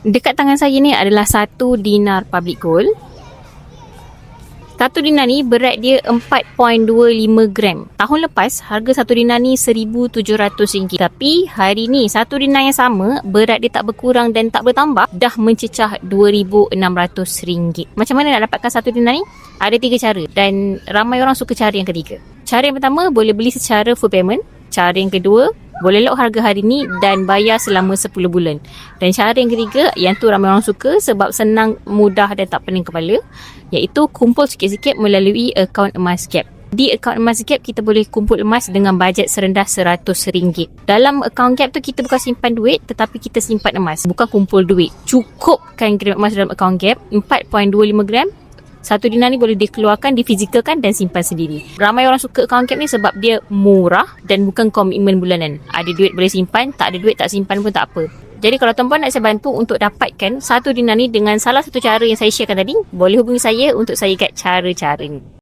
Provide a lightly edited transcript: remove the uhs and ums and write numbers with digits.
Dekat tangan saya ni adalah 1 dinar public gold. 1 dinar ni berat dia 4.25 gram. Tahun lepas harga 1 dinar ni RM1,700. Tapi hari ni 1 dinar yang sama, berat dia tak berkurang dan tak bertambah, dah mencecah RM2,600. Macam mana nak dapatkan 1 dinar ni? Ada 3 cara dan ramai orang suka cara yang ketiga. Cara yang pertama, boleh beli secara full payment. Cara yang kedua, boleh lock harga hari ni dan bayar selama 10 bulan. Dan cara yang ketiga, yang tu ramai orang suka sebab senang, mudah dan tak pening kepala, iaitu kumpul sikit-sikit melalui akaun emas Gap. Di akaun emas Gap, kita boleh kumpul emas dengan bajet serendah RM100. Dalam akaun Gap tu, kita bukan simpan duit, tetapi kita simpan emas. Bukan kumpul duit. Cukupkan gram emas dalam akaun Gap, 4.25 gram. 1 dinar ni boleh dikeluarkan, difizicalkan dan simpan sendiri. Ramai orang suka akaun Gap ni sebab dia murah dan bukan komitmen bulanan. Ada duit boleh simpan, tak ada duit tak simpan pun tak apa. Jadi kalau tuan-puan nak saya bantu untuk dapatkan 1 dinar ni dengan salah satu cara yang saya sharekan tadi, boleh hubungi saya untuk saya guide cara-cara ni.